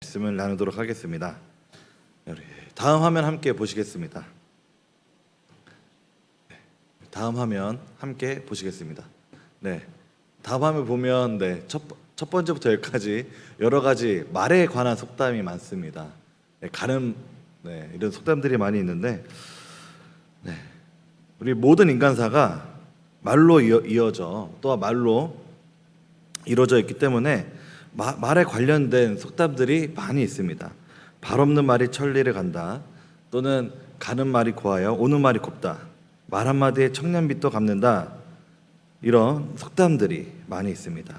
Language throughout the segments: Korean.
말씀을 나누도록 하겠습니다. 다음 화면 함께 보시겠습니다. 다음 화면 함께 보시겠습니다. 네, 다음 화면 보면 첫 번째부터 여기까지 여러 가지 말에 관한 속담이 많습니다. 가름, 이런 속담들이 많이 있는데, 우리 모든 인간사가 말로 이어져 또 말로 이루어져 있기 때문에 말에 관련된 속담들이 많이 있습니다. 발 없는 말이 천리를 간다, 또는 가는 말이 고하여 오는 말이 곱다, 말 한마디에 청년빚도 갚는다, 이런 속담들이 많이 있습니다.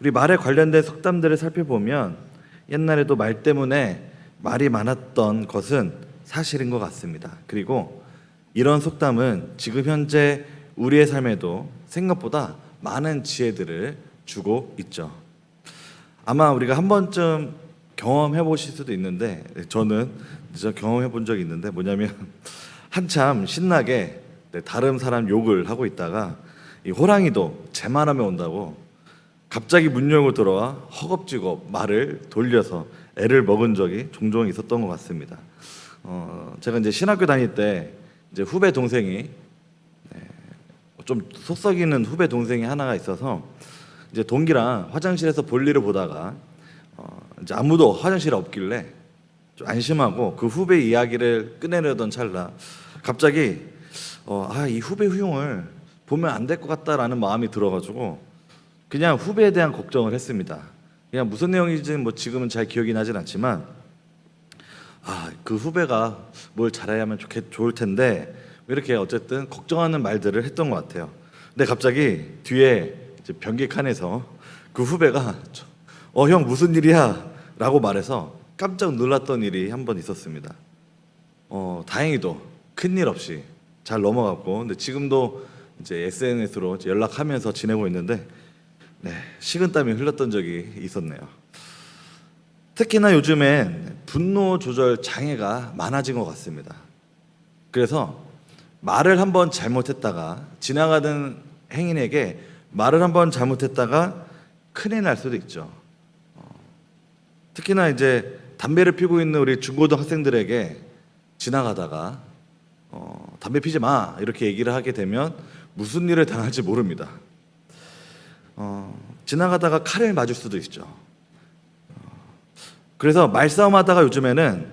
우리 말에 관련된 속담들을 살펴보면 옛날에도 말 때문에 말이 많았던 것은 사실인 것 같습니다. 그리고 이런 속담은 지금 현재 우리의 삶에도 생각보다 많은 지혜들을 주고 있죠. 아마 우리가 한 번쯤 경험해 보실 수도 있는데, 저는 경험해 본 적이 있는데, 뭐냐면 한참 신나게 다른 사람 욕을 하고 있다가 이 호랑이도 제 말하면 온다고 갑자기 문 열고 들어와 허겁지겁 말을 돌려서 애를 먹은 적이 종종 있었던 것 같습니다. 제가 이제 신학교 다닐 때 이제 후배 동생이 좀 속썩이는 후배 동생이 하나가 있어서 이제 동기랑 화장실에서 볼일을 보다가 이제 아무도 화장실에 없길래 좀 안심하고 그 후배 이야기를 꺼내려던 찰나 갑자기 이 후배 흉을 보면 안 될 것 같다라는 마음이 들어가지고 그냥 후배에 대한 걱정을 했습니다. 그냥 무슨 내용인지 뭐 지금은 잘 기억이 나진 않지만 그 후배가 뭘 잘해야만 좋을 텐데 이렇게 어쨌든 걱정하는 말들을 했던 것 같아요. 근데 갑자기 뒤에 이제 변기 칸에서 그 후배가 형 무슨 일이야? 라고 말해서 깜짝 놀랐던 일이 한 번 있었습니다. 다행히도 큰일 없이 잘 넘어갔고, 근데 지금도 이제 SNS로 연락하면서 지내고 있는데, 식은땀이 흘렀던 적이 있었네요. 특히나 요즘엔 분노 조절 장애가 많아진 것 같습니다. 그래서 말을 한번 잘못했다가 지나가는 행인에게 말을 한번 잘못했다가 큰일 날 수도 있죠. 특히나 이제 담배를 피우고 있는 우리 중고등학생들에게 지나가다가 담배 피지 마 이렇게 얘기를 하게 되면 무슨 일을 당할지 모릅니다. 지나가다가 칼을 맞을 수도 있죠. 그래서 말싸움하다가 요즘에는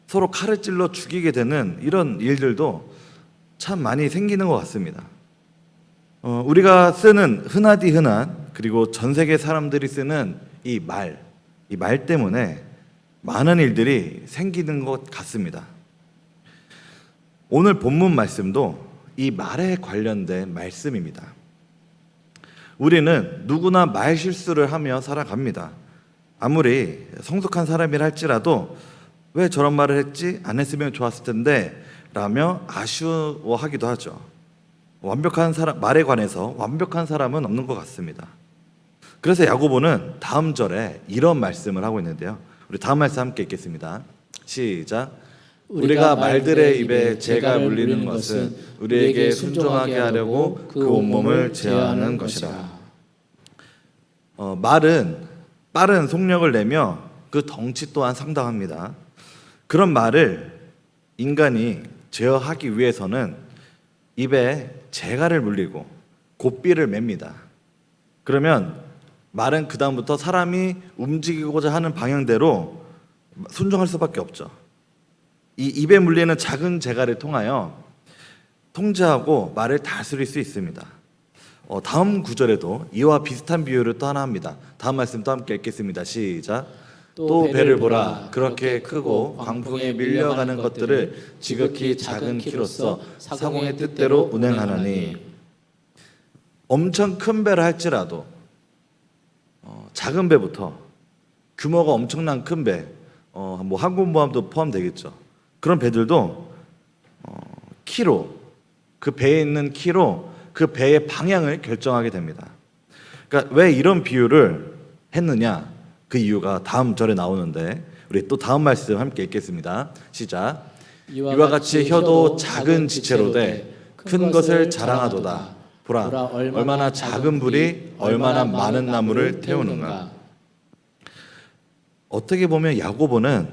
서로 칼을 찔러 죽이게 되는 이런 일들도 참 많이 생기는 것 같습니다. 우리가 쓰는 흔하디 흔한, 그리고 전 세계 사람들이 쓰는 이 말 때문에 많은 일들이 생기는 것 같습니다. 오늘 본문 말씀도 이 말에 관련된 말씀입니다. 우리는 누구나 말 실수를 하며 살아갑니다. 아무리 성숙한 사람이라 할지라도 왜 저런 말을 했지? 안 했으면 좋았을 텐데 라며 아쉬워하기도 하죠. 완벽한 사람, 말에 관해서 완벽한 사람은 없는 것 같습니다. 그래서 야고보는 다음 절에 이런 말씀을 하고 있는데요. 우리 다음 말씀 함께 읽겠습니다. 시작. 우리가 말들의 입에 재가 물리는 것은 우리에게 순종하게 하려고 그 온몸을 제어하는 것이라. 말은 빠른 속력을 내며 그 덩치 또한 상당합니다. 그런 말을 인간이 제어하기 위해서는 입에 재갈을 물리고 고삐를 맵니다. 그러면 말은 그 다음부터 사람이 움직이고자 하는 방향대로 순종할 수밖에 없죠. 이 입에 물리는 작은 재갈을 통하여 통제하고 말을 다스릴 수 있습니다. 다음 구절에도 이와 비슷한 비유를 또 하나 합니다. 다음 말씀 또 함께 읽겠습니다. 시작. 또 배를 보라. 그렇게 크고 광풍에 밀려가는 것들을 지극히 작은 키로서 사공의 뜻대로 운행하나니. 엄청 큰 배를 할지라도 작은 배부터 규모가 엄청난 큰 배, 뭐 항공모함도 포함되겠죠. 그런 배들도 키로, 그 배에 있는 키로 그 배의 방향을 결정하게 됩니다. 그러니까 왜 이런 비유를 했느냐? 그 이유가 다음 절에 나오는데 우리 또 다음 말씀 함께 읽겠습니다. 시작. 이와 같이 혀도 작은 지체로 돼 큰 것을 자랑하도다. 보라, 얼마나 작은 불이 얼마나 많은 나무를 태우는가. 어떻게 보면 야고보는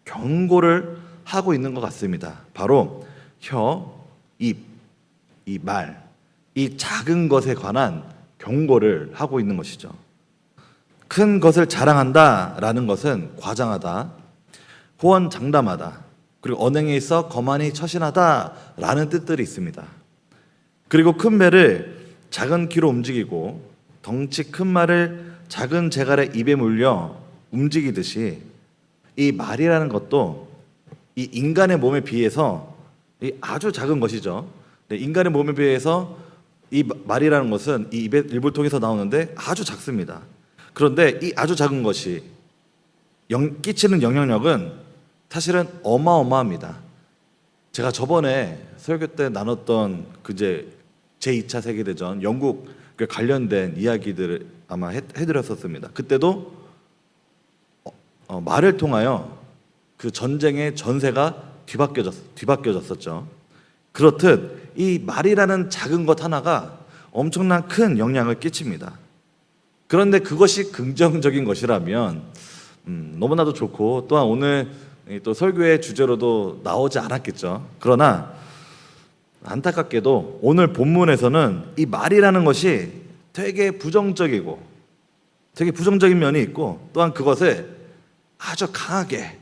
경고를 하고 있는 것 같습니다. 바로 혀, 입, 이 말, 이 작은 것에 관한 경고를 하고 있는 것이죠. 큰 것을 자랑한다라는 것은 과장하다, 호언장담하다, 그리고 언행에 있어 거만히 처신하다라는 뜻들이 있습니다. 그리고 큰 배를 작은 키로 움직이고 덩치 큰 말을 작은 재갈의 입에 물려 움직이듯이 이 말이라는 것도 이 인간의 몸에 비해서 이 아주 작은 것이죠. 인간의 몸에 비해서 이 말이라는 것은 이 입을 통해서 나오는데 아주 작습니다. 그런데 이 아주 작은 것이 끼치는 영향력은 사실은 어마어마합니다. 제가 저번에 설교 때 나눴던 제2차 세계대전 영국 관련된 이야기들을 아마 해드렸었습니다. 그때도 말을 통하여 그 전쟁의 전세가 뒤바뀌어졌었죠. 그렇듯 이 말이라는 작은 것 하나가 엄청난 큰 영향을 끼칩니다. 그런데 그것이 긍정적인 것이라면 너무나도 좋고, 또한 오늘 또 설교의 주제로도 나오지 않았겠죠. 그러나 안타깝게도 오늘 본문에서는 이 말이라는 것이 되게 부정적이고 되게 부정적인 면이 있고, 또한 그것을 아주 강하게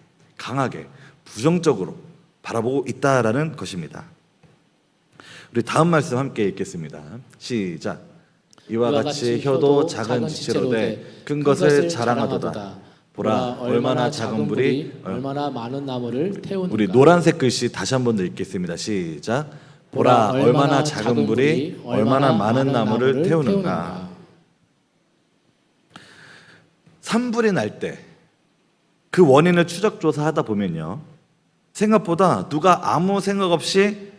부정적으로 바라보고 있다라는 것입니다. 우리 다음 말씀 함께 읽겠습니다. 시작. 이와 같이 혀도 작은 지체로 돼 큰 것을 자랑하도다. 보라, 얼마나 작은 불이 얼마나 많은 나무를 태우는가. 우리 노란색 글씨 다시 한 번 더 읽겠습니다. 시작. 보라, 얼마나 작은 불이 얼마나 많은 나무를 태우는가. 산불이 날 때 그 원인을 추적 조사하다 보면요, 생각보다 누가 아무 생각 없이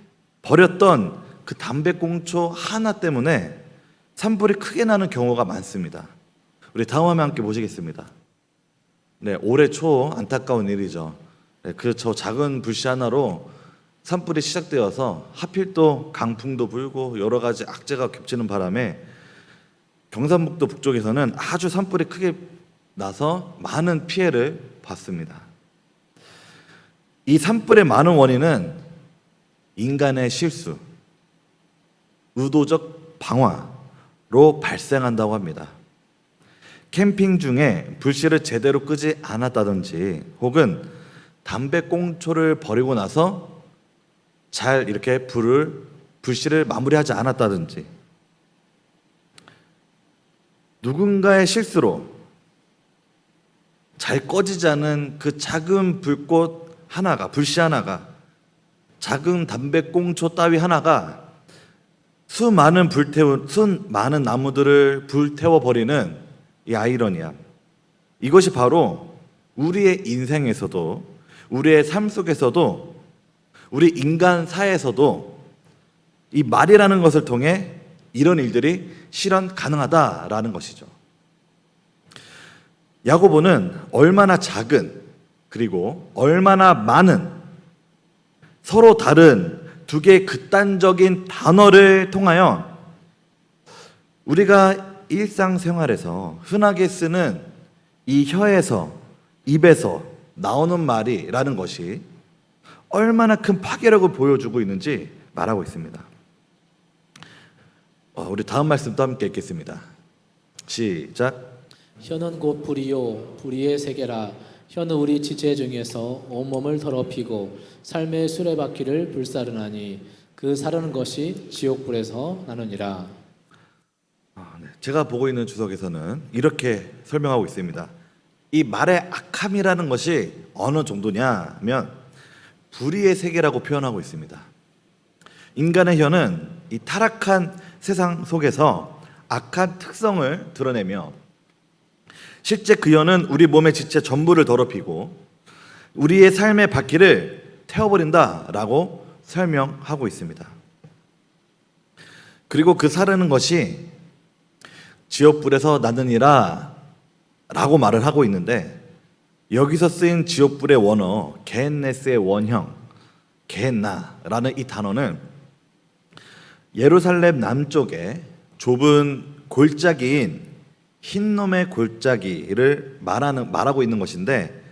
버렸던 그 담배꽁초 하나 때문에 산불이 크게 나는 경우가 많습니다. 우리 다음 화면 함께 보시겠습니다. 네, 올해 초 안타까운 일이죠. 네, 저 작은 불씨 하나로 산불이 시작되어서 하필 또 강풍도 불고 여러 가지 악재가 겹치는 바람에 경상북도 북쪽에서는 아주 산불이 크게 나서 많은 피해를 봤습니다. 이 산불의 많은 원인은 인간의 실수, 의도적 방화로 발생한다고 합니다. 캠핑 중에 불씨를 제대로 끄지 않았다든지, 혹은 담배꽁초를 버리고 나서 잘 이렇게 불씨를 마무리하지 않았다든지, 누군가의 실수로 잘 꺼지지 않은 그 작은 불씨 하나가, 작은 담배꽁초 따위 하나가 수많은 나무들을 불태워 버리는 이 아이러니함. 이것이 바로 우리의 인생에서도, 우리의 삶 속에서도, 우리 인간 사회에서도 이 말이라는 것을 통해 이런 일들이 실현 가능하다라는 것이죠. 야고보는 얼마나 작은, 그리고 얼마나 많은, 서로 다른 두 개의 극단적인 단어를 통하여 우리가 일상생활에서 흔하게 쓰는 이 혀에서, 입에서 나오는 말이라는 것이 얼마나 큰 파괴력을 보여주고 있는지 말하고 있습니다. 우리 다음 말씀도 함께 읽겠습니다. 시작. 혀는 곧 불이요 불의의 세계라. 혀는 우리 지체 중에서 온몸을 더럽히고 삶의 수레바퀴를 불사르나니 그 사르는 것이 지옥불에서 나느니라. 제가 보고 있는 주석에서는 이렇게 설명하고 있습니다. 이 말의 악함이라는 것이 어느 정도냐면 불의의 세계라고 표현하고 있습니다. 인간의 혀는 이 타락한 세상 속에서 악한 특성을 드러내며, 실제 그 혀는 우리 몸의 지체 전부를 더럽히고 우리의 삶의 바퀴를 태워버린다라고 설명하고 있습니다. 그리고 그 사르는 것이 지옥불에서 나느니라 라고 말을 하고 있는데, 여기서 쓰인 지옥불의 원어 게헨네스의 원형 게헨나라는 이 단어는 예루살렘 남쪽에 좁은 골짜기인 흰놈의 골짜기를 말하고 있는 것인데,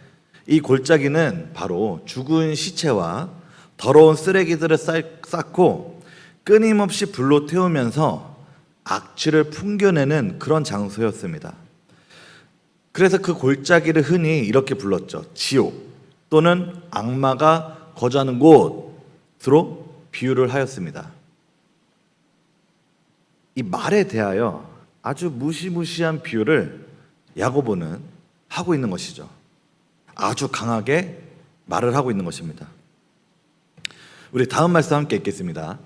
이 골짜기는 바로 죽은 시체와 더러운 쓰레기들을 쌓고 끊임없이 불로 태우면서 악취를 풍겨내는 그런 장소였습니다. 그래서 그 골짜기를 흔히 이렇게 불렀죠. 지옥 또는 악마가 거주하는 곳으로 비유를 하였습니다. 이 말에 대하여 아주 무시무시한 비유를 야고보는 하고 있는 것이죠. 아주 강하게 말을 하고 있는 것입니다. 우리 다음 말씀 함께 읽겠습니다.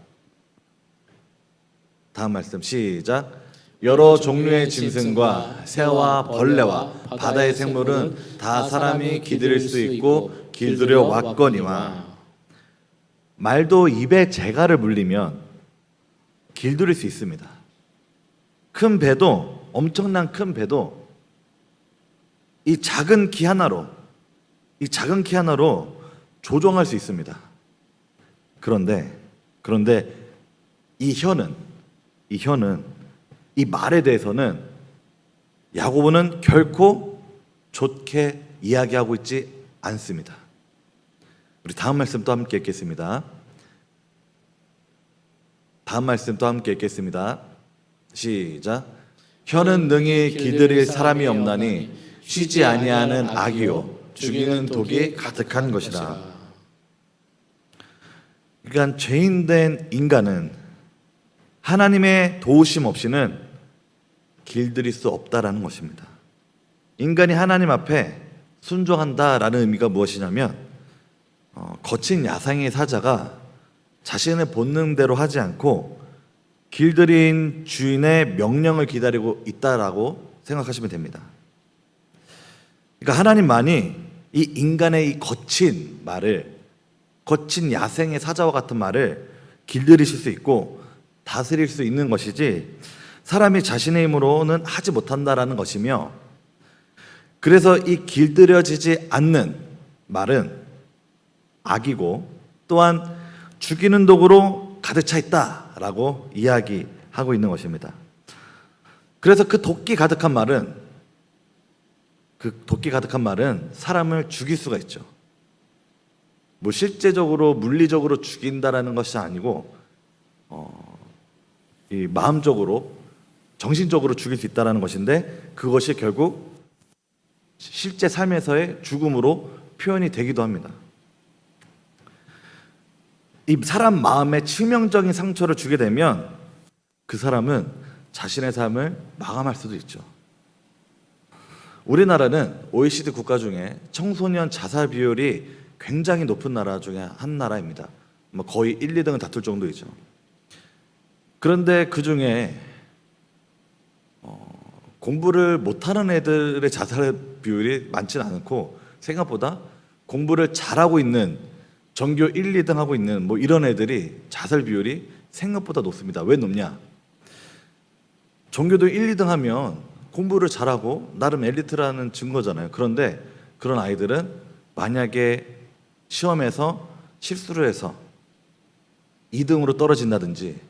다음 말씀 시작. 여러 종류의 짐승과 새와 벌레와 바다의 생물은 다 사람이 기들일 수 있고 길들여 왔거니와. 말도 입에 재갈을 물리면 길들일 수 있습니다. 큰 배도, 엄청난 큰 배도 이 작은 키 하나로 조종할 수 있습니다. 그런데 이 혀는 이 말에 대해서는 야고보는 결코 좋게 이야기하고 있지 않습니다. 우리 다음 말씀 또 함께 읽겠습니다. 시작. 혀는 능히 기들일 사람이 없나니 쉬지 아니하는 악이요 죽이는 독이 가득한 것이라. 그러니까 죄인된 인간은 하나님의 도우심 없이는 길들일 수 없다라는 것입니다. 인간이 하나님 앞에 순종한다라는 의미가 무엇이냐면 거친 야상의 사자가 자신의 본능대로 하지 않고 길들인 주인의 명령을 기다리고 있다라고 생각하시면 됩니다. 그러니까 하나님만이 이 인간의 이 거친 야생의 사자와 같은 말을 길들이실 수 있고 다스릴 수 있는 것이지 사람이 자신의 힘으로는 하지 못한다라는 것이며, 그래서 이 길들여지지 않는 말은 악이고 또한 죽이는 독으로 가득 차 있다라고 이야기하고 있는 것입니다. 그래서 그 독기 가득한 말은 사람을 죽일 수가 있죠. 뭐 실제적으로 물리적으로 죽인다라는 것이 아니고 이 마음적으로 정신적으로 죽일 수 있다라는 것인데, 그것이 결국 실제 삶에서의 죽음으로 표현이 되기도 합니다. 이 사람 마음에 치명적인 상처를 주게 되면 그 사람은 자신의 삶을 마감할 수도 있죠. 우리나라는 OECD 국가 중에 청소년 자살 비율이 굉장히 높은 나라 중에 한 나라입니다. 거의 1, 2등을 다툴 정도이죠. 그런데 그 중에 공부를 못하는 애들의 자살 비율이 많지는 않고, 생각보다 공부를 잘하고 있는 전교 1, 2등 하고 있는 이런 애들이 자살 비율이 생각보다 높습니다. 왜 높냐? 전교도 1, 2등 하면 공부를 잘하고 나름 엘리트라는 증거잖아요. 그런데 그런 아이들은 만약에 시험에서 실수를 해서 2등으로 떨어진다든지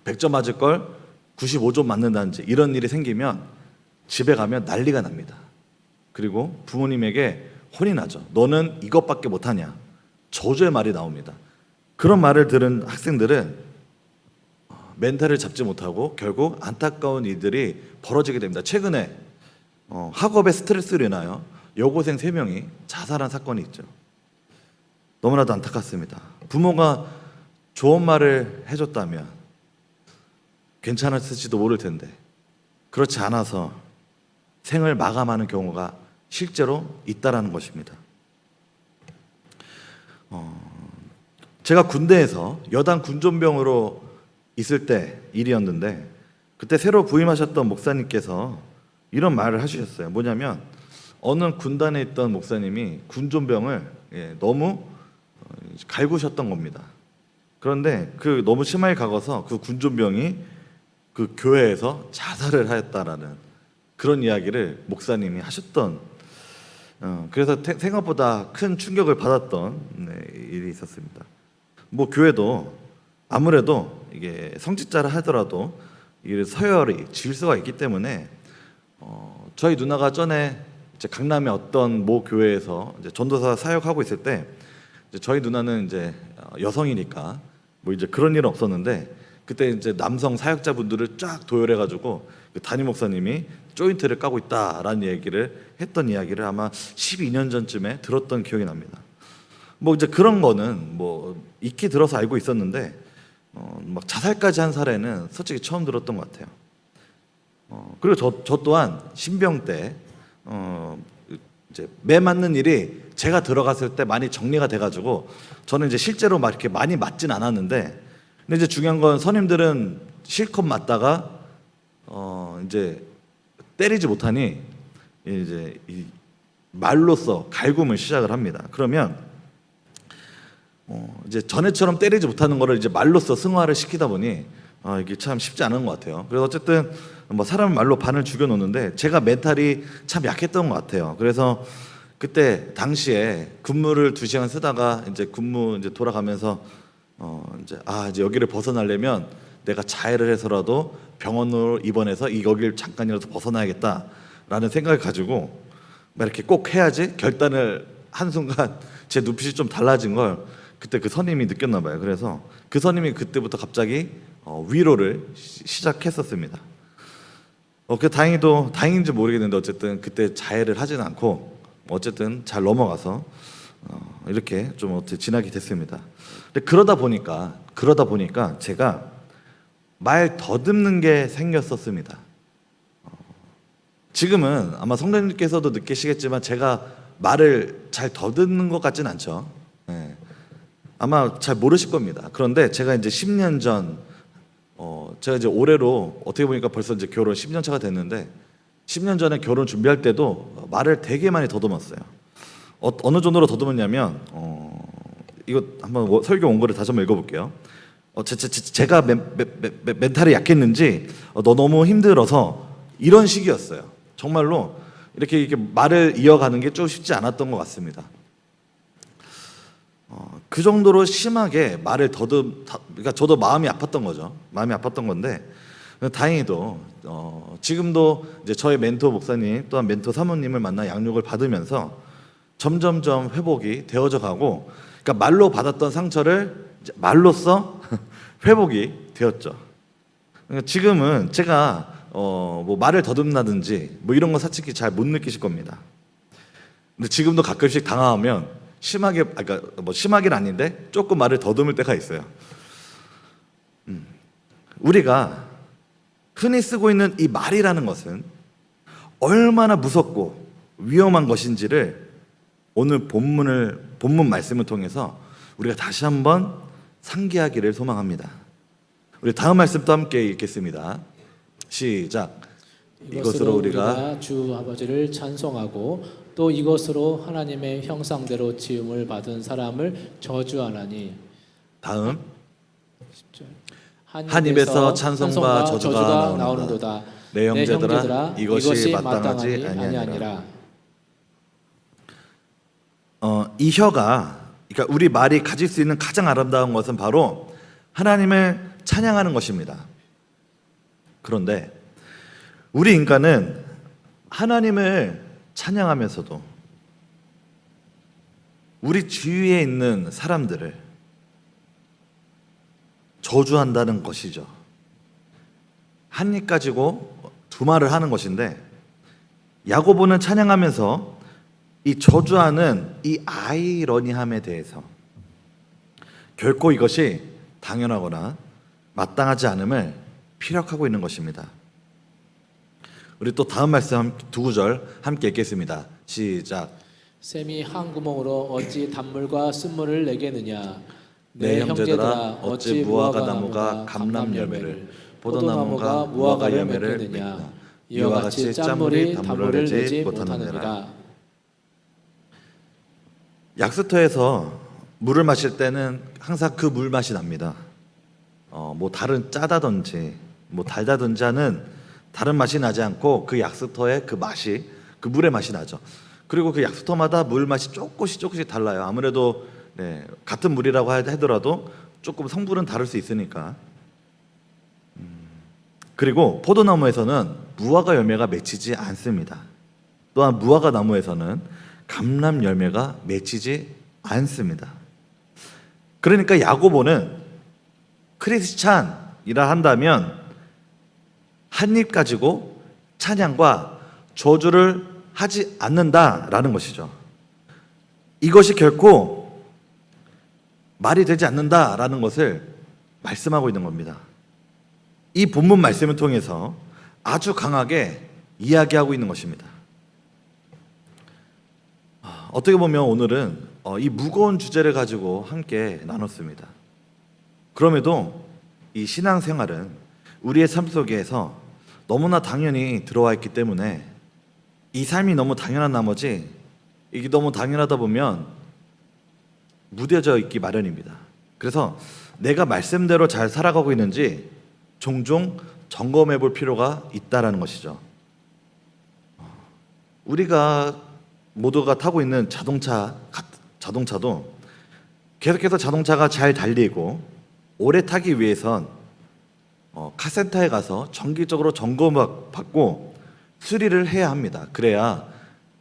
100점 맞을 걸 95점 맞는다든지 이런 일이 생기면 집에 가면 난리가 납니다. 그리고 부모님에게 혼이 나죠. 너는 이것밖에 못하냐, 저주의 말이 나옵니다. 그런 말을 들은 학생들은 멘탈을 잡지 못하고 결국 안타까운 일들이 벌어지게 됩니다. 최근에 학업에 스트레스로 인하여 여고생 3명이 자살한 사건이 있죠. 너무나도 안타깝습니다. 부모가 좋은 말을 해줬다면 괜찮았을지도 모를 텐데 그렇지 않아서 생을 마감하는 경우가 실제로 있다라는 것입니다. 제가 군대에서 여단 군종병으로 있을 때 일이었는데, 그때 새로 부임하셨던 목사님께서 이런 말을 하셨어요. 뭐냐면 어느 군단에 있던 목사님이 군종병을 너무 갈구셨던 겁니다. 그런데 그 너무 심하게 가거서 그 군종병이 그 교회에서 자살을 하였다라는 그런 이야기를 목사님이 하셨던, 그래서 생각보다 큰 충격을 받았던 일이 있었습니다. 교회도 아무래도 이게 성직자를 하더라도 이게 서열이 질서가 있기 때문에 저희 누나가 전에 이제 강남의 어떤 모 교회에서 이제 전도사 사역하고 있을 때 이제 저희 누나는 이제 여성이니까 뭐 이제 그런 일은 없었는데 그때 이제 남성 사역자분들을 쫙 도열해가지고 그 담임 목사님이 조인트를 까고 있다라는 얘기를 했던 이야기를 아마 12년 전쯤에 들었던 기억이 납니다. 뭐 이제 그런 거는 뭐 익히 들어서 알고 있었는데 막 자살까지 한 사례는 솔직히 처음 들었던 것 같아요. 그리고 저 또한 신병 때 이제 매 맞는 일이 제가 들어갔을 때 많이 정리가 돼가지고 저는 이제 실제로 막 이렇게 많이 맞진 않았는데 근데 이제 중요한 건 선임들은 실컷 맞다가 이제 때리지 못하니 이제 이 말로써 갈굼을 시작을 합니다. 그러면 이제 전에처럼 때리지 못하는 거를 이제 말로써 승화를 시키다 보니 이게 참 쉽지 않은 것 같아요. 그래서 어쨌든 뭐 사람 말로 반을 죽여놓는데 제가 멘탈이 참 약했던 것 같아요. 그래서 그때 당시에 근무를 2시간 쓰다가 이제 근무 이제 돌아가면서 이제 여기를 벗어나려면 내가 자해를 해서라도 병원으로 입원해서 이 여기를 잠깐이라도 벗어나야겠다라는 생각을 가지고 막 이렇게 꼭 해야지 결단을 한 순간 제 눈빛이 좀 달라진 걸 그때 그 선임이 느꼈나 봐요. 그래서 그 선임이 그때부터 갑자기 위로를 시작했었습니다. 그 다행인지 모르겠는데 어쨌든 그때 자해를 하진 않고 어쨌든 잘 넘어가서 이렇게 좀 어떻게 지나게 됐습니다. 근데 그러다 보니까 제가 말 더듬는 게 생겼었습니다. 지금은 아마 성도님께서도 느끼시겠지만 제가 말을 잘 더듬는 것 같진 않죠. 네. 아마 잘 모르실 겁니다. 그런데 제가 이제 10년 전 제가 이제 올해로 어떻게 보니까 벌써 이제 결혼 10년 차가 됐는데 10년 전에 결혼 준비할 때도 말을 되게 많이 더듬었어요. 어느 정도로 더듬었냐면 이거 한번 설교 원고를 다시 한번 읽어볼게요. 제가 멘탈이 약했는지 너 너무 힘들어서 이런 식이었어요. 정말로 이렇게 말을 이어가는 게 좀 쉽지 않았던 것 같습니다. 그 정도로 심하게 말을 그러니까 저도 마음이 아팠던 거죠. 마음이 아팠던 건데 다행히도 지금도 이제 저의 멘토 목사님 또한 멘토 사모님을 만나 양육을 받으면서 점점점 회복이 되어져 가고 그러니까 말로 받았던 상처를 이제 말로써 회복이 되었죠. 그러니까 지금은 제가 뭐 말을 더듬나든지 뭐 이런 거 솔직히 잘 못 느끼실 겁니다. 근데 지금도 가끔씩 당황하면 그러니까 뭐 심하긴 아닌데 조금 말을 더듬을 때가 있어요. 우리가 흔히 쓰고 있는 이 말이라는 것은 얼마나 무섭고 위험한 것인지를 오늘 본문 말씀을 통해서 우리가 다시 한번 상기하기를 소망합니다. 우리 다음 말씀도 함께 읽겠습니다. 시작. 이것으로 우리가 주 아버지를 찬송하고 또 이것으로 하나님의 형상대로 지음을 받은 사람을 저주하나니. 다음. 10절. 한 입에서 찬송과 저주가 나오는도다. 내 형제들아 이것이 마땅하지 아니하니라. 이 혀가 그러니까 우리 말이 가질 수 있는 가장 아름다운 것은 바로 하나님을 찬양하는 것입니다. 그런데 우리 인간은 하나님을 찬양하면서도 우리 주위에 있는 사람들을 저주한다는 것이죠. 한 입 가지고 두 말을 하는 것인데 야고보는 찬양하면서 이 저주하는 이 아이러니함에 대해서 결코 이것이 당연하거나 마땅하지 않음을 피력하고 있는 것입니다. 우리 또 다음 말씀 두 구절 함께 읽겠습니다. 시작. 샘이 한 구멍으로 어찌 단물과 쓴물을 내겠느냐. 내 형제들아 어찌 무화과 나무가 감람 열매를 포도나무가 무화과 열매를 맺느냐. 이와 같이 짠물이 단물을 내지 못하느니라. 약수터에서 물을 마실 때는 항상 그 물 맛이 납니다. 뭐 다른 짜다든지 뭐 달다든지 하는 다른 맛이 나지 않고 그 약수터의 그 맛이 그 물의 맛이 나죠. 그리고 그 약수터마다 물 맛이 조금씩 달라요. 아무래도 같은 물이라고 하더라도 조금 성분은 다를 수 있으니까. 그리고 포도나무에서는 무화과 열매가 맺히지 않습니다. 또한 무화과 나무에서는 감람 열매가 맺히지 않습니다. 그러니까 야고보는 크리스찬이라 한다면 한 입 가지고 찬양과 저주를 하지 않는다라는 것이죠. 이것이 결코 말이 되지 않는다라는 것을 말씀하고 있는 겁니다. 이 본문 말씀을 통해서 아주 강하게 이야기하고 있는 것입니다. 어떻게 보면 오늘은 이 무거운 주제를 가지고 함께 나눴습니다. 그럼에도 이 신앙생활은 우리의 삶 속에서 너무나 당연히 들어와 있기 때문에 이 삶이 너무 당연한 나머지 이게 너무 당연하다 보면 무뎌져 있기 마련입니다. 그래서 내가 말씀대로 잘 살아가고 있는지 종종 점검해 볼 필요가 있다라는 것이죠. 우리가 모두가 타고 있는 자동차도 계속해서 자동차가 잘 달리고 오래 타기 위해선 카센터에 가서 정기적으로 점검받고 수리를 해야 합니다. 그래야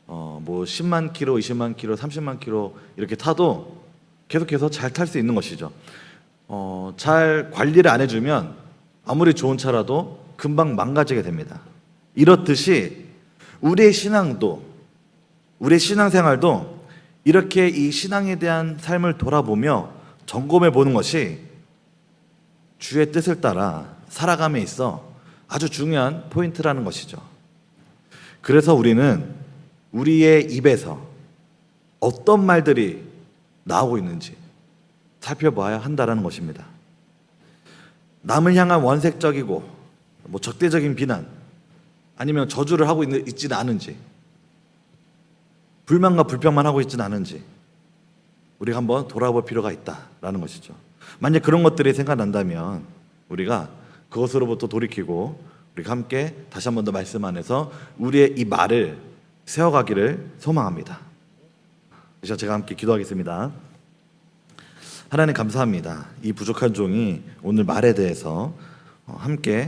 뭐 10만 킬로, 20만 킬로, 30만 킬로 이렇게 타도 계속해서 잘 탈 수 있는 것이죠. 잘 관리를 안 해주면 아무리 좋은 차라도 금방 망가지게 됩니다. 이렇듯이 우리의 신앙생활도 이렇게 이 신앙에 대한 삶을 돌아보며 점검해 보는 것이 주의 뜻을 따라 살아감에 있어 아주 중요한 포인트라는 것이죠. 그래서 우리는 우리의 입에서 어떤 말들이 나오고 있는지 살펴봐야 한다는 것입니다. 남을 향한 원색적이고 적대적인 비난 아니면 저주를 하고 있지는 않은지, 불만과 불평만 하고 있지는 않은지 우리가 한번 돌아볼 필요가 있다라는 것이죠. 만약 그런 것들이 생각난다면 우리가 그것으로부터 돌이키고 우리가 함께 다시 한 번 더 말씀 안에서 우리의 이 말을 세워가기를 소망합니다. 그래서 제가 함께 기도하겠습니다. 하나님 감사합니다. 이 부족한 종이 오늘 말에 대해서 함께